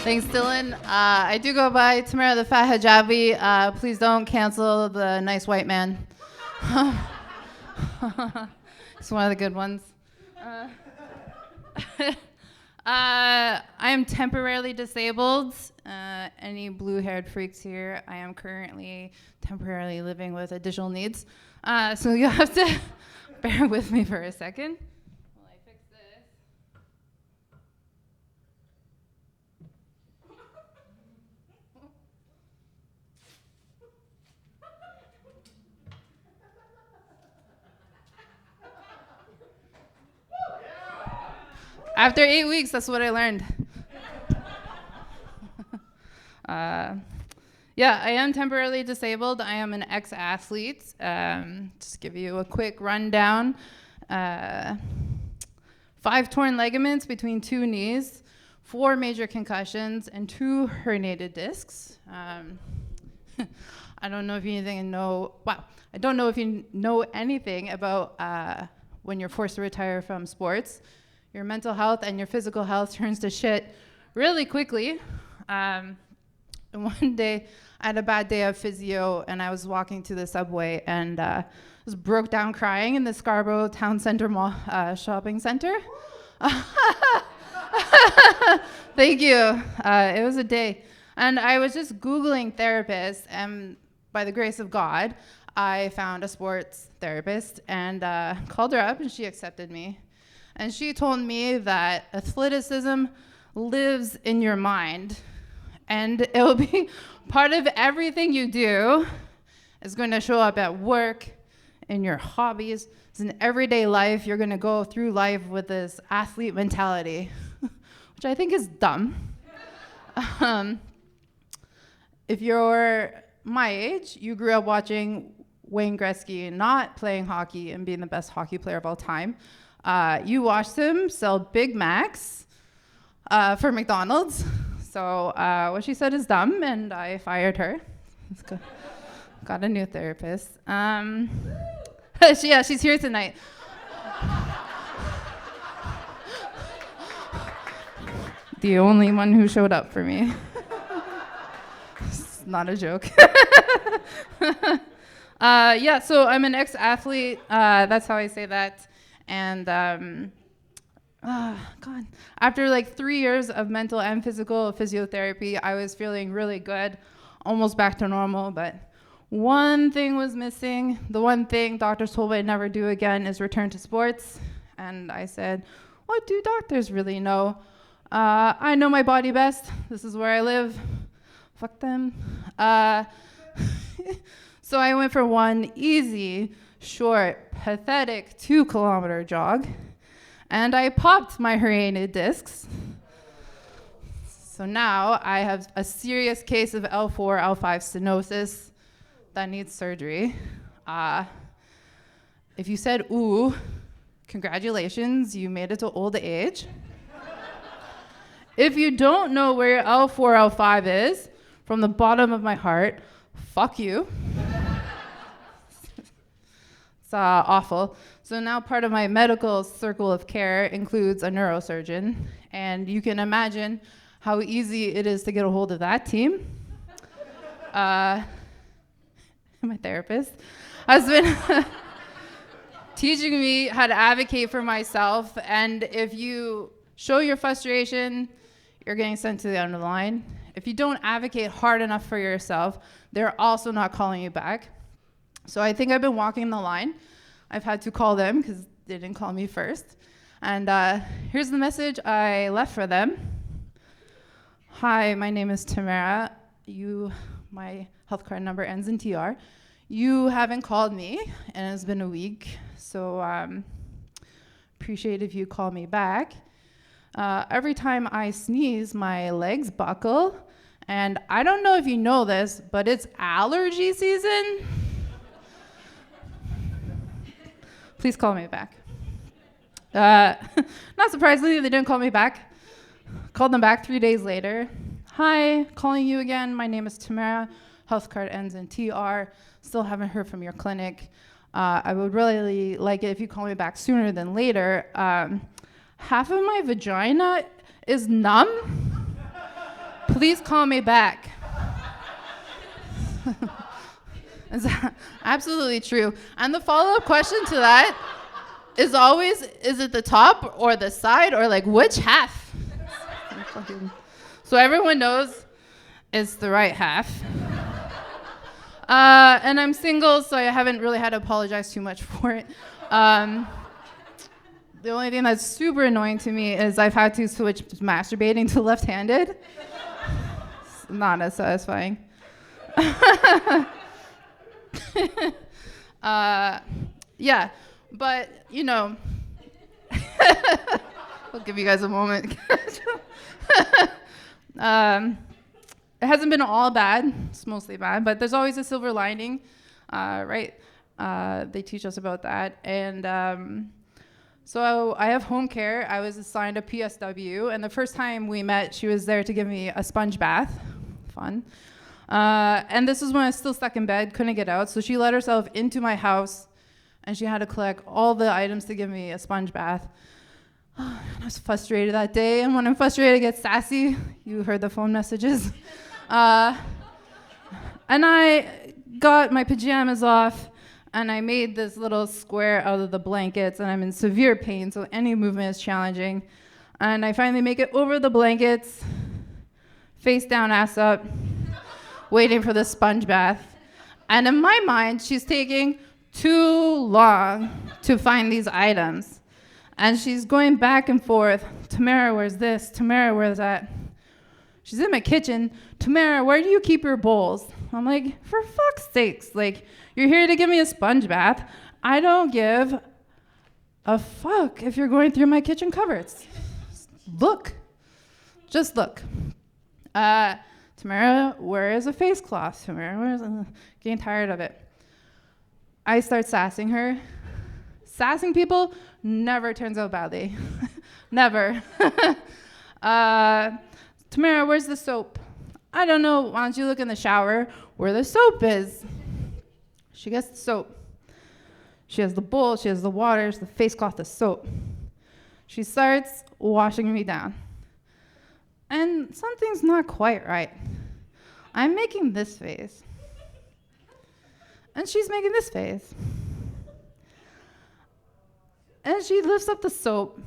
Thanks, Dylan. I do go by Tamara the Fat Hijabi. Please don't cancel the nice white man. It's one of the good ones. I am temporarily disabled. Any blue-haired freaks here, I am currently temporarily living with additional needs. So you'll have to bear with me for a second while I fix this. After 8 weeks, that's what I learned. Yeah, I am temporarily disabled. I am an ex-athlete. Just give you a quick rundown. 5 torn ligaments between 2 knees, 4 major concussions, and 2 herniated discs. I don't know if you I don't know if you know anything about when you're forced to retire from sports. Your mental health and your physical health turns to shit really quickly. And one day, I had a bad day of physio, and I was walking to the subway, and just broke down crying in the Scarborough Town Center Mall shopping center. Thank you. It was a day. And I was just Googling therapists, and by the grace of God, I found a sports therapist and called her up, and she accepted me. And she told me that athleticism lives in your mind, and it will be part of everything you do. It's going to show up at work, in your hobbies, it's in everyday life. You're going to go through life with this athlete mentality, which I think is dumb. If you're my age, you grew up watching Wayne Gretzky not playing hockey and being the best hockey player of all time. You watched him sell Big Macs for McDonald's. So what she said is dumb, and I fired her. Got a new therapist. She's here tonight. The only one who showed up for me. It's not a joke. So I'm an ex-athlete. That's how I say that. And after like 3 years of mental and physical physiotherapy, I was feeling really good, almost back to normal, but one thing was missing. The one thing doctors told me I'd never do again is return to sports. And I said, what do doctors really know? I know my body best. This is where I live. Fuck them. So I went for one easy, short, pathetic 2-kilometer jog, and I popped my herniated discs. So now I have a serious case of L4, L5 stenosis that needs surgery. If you said, ooh, congratulations, you made it to old age. If you don't know where your L4, L5 is, from the bottom of my heart, fuck you. It's awful. So now part of my medical circle of care includes a neurosurgeon, and you can imagine how easy it is to get a hold of that team. My therapist has been teaching me how to advocate for myself, and if you show your frustration, you're getting sent to the end of the line. If you don't advocate hard enough for yourself, they're also not calling you back. So I think I've been walking the line. I've had to call them because they didn't call me first. And here's the message I left for them. Hi, my name is Tamara. My health card number ends in TR. You haven't called me, and it's been a week. So appreciate if you call me back. Every time I sneeze, my legs buckle. And I don't know if you know this, but it's allergy season. Please call me back. Not surprisingly, they didn't call me back. Called them back 3 days later. Hi, calling you again. My name is Tamara. Health card ends in TR. Still haven't heard from your clinic. I would really like it if you call me back sooner than later. Half of my vagina is numb. Please call me back. It's absolutely true. And the follow-up question to that is always, is it the top or the side or like which half? So everyone knows it's the right half. And I'm single, so I haven't really had to apologize too much for it. The only thing that's super annoying to me is I've had to switch masturbating to left-handed. It's not as satisfying. Yeah, but you know, I'll give you guys a moment. It hasn't been all bad. It's mostly bad, but there's always a silver lining, right? They teach us about that. And so I have home care. I was assigned a PSW, and the first time we met, she was there to give me a sponge bath. Fun. And this was when I was still stuck in bed, couldn't get out. So she let herself into my house, and she had to collect all the items to give me a sponge bath. I was frustrated that day, and when I'm frustrated, I get sassy. You heard the phone messages. And I got my pajamas off, and I made this little square out of the blankets, and I'm in severe pain, so any movement is challenging. And I finally make it over the blankets, face down, ass up, waiting for the sponge bath. And in my mind, she's taking too long to find these items. And she's going back and forth. Tamara, where's this? Tamara, where's that? She's in my kitchen. Tamara, where do you keep your bowls? I'm like, for fuck's sakes, like, you're here to give me a sponge bath. I don't give a fuck if you're going through my kitchen cupboards. Look. Just look. Tamara, where is a face cloth? Tamara, where is it? Getting tired of it. I start sassing her. Sassing people never turns out badly. Never. Tamara, where's the soap? I don't know. Why don't you look in the shower where the soap is? She gets the soap. She has the bowl, she has the water, the face cloth, the soap. She starts washing me down. And something's not quite right. I'm making this face. And she's making this face. And she lifts up the soap.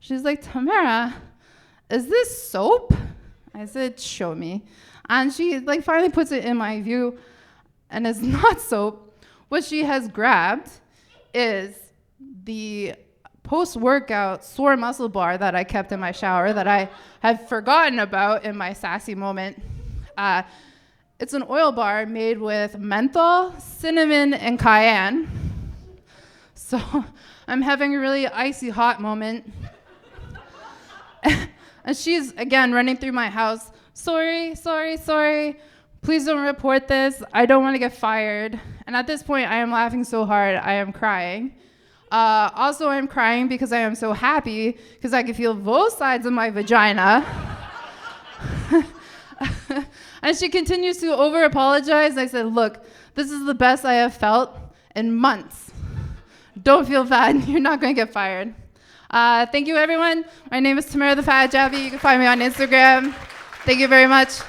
She's like, Tamara, is this soap? I said, show me. And she like finally puts it in my view, and it's not soap. What she has grabbed is the post-workout sore muscle bar that I kept in my shower that I had forgotten about in my sassy moment. It's an oil bar made with menthol, cinnamon, and cayenne. So I'm having a really icy hot moment. And she's, again, running through my house. Sorry. Please don't report this. I don't want to get fired. And at this point, I am laughing so hard, I am crying. Also, I'm crying because I am so happy because I can feel both sides of my vagina. And she continues to over-apologize. I said, look, this is the best I have felt in months. Don't feel bad. You're not going to get fired. Thank you, everyone. My name is Tamara the Fat Javi. You can find me on Instagram. Thank you very much.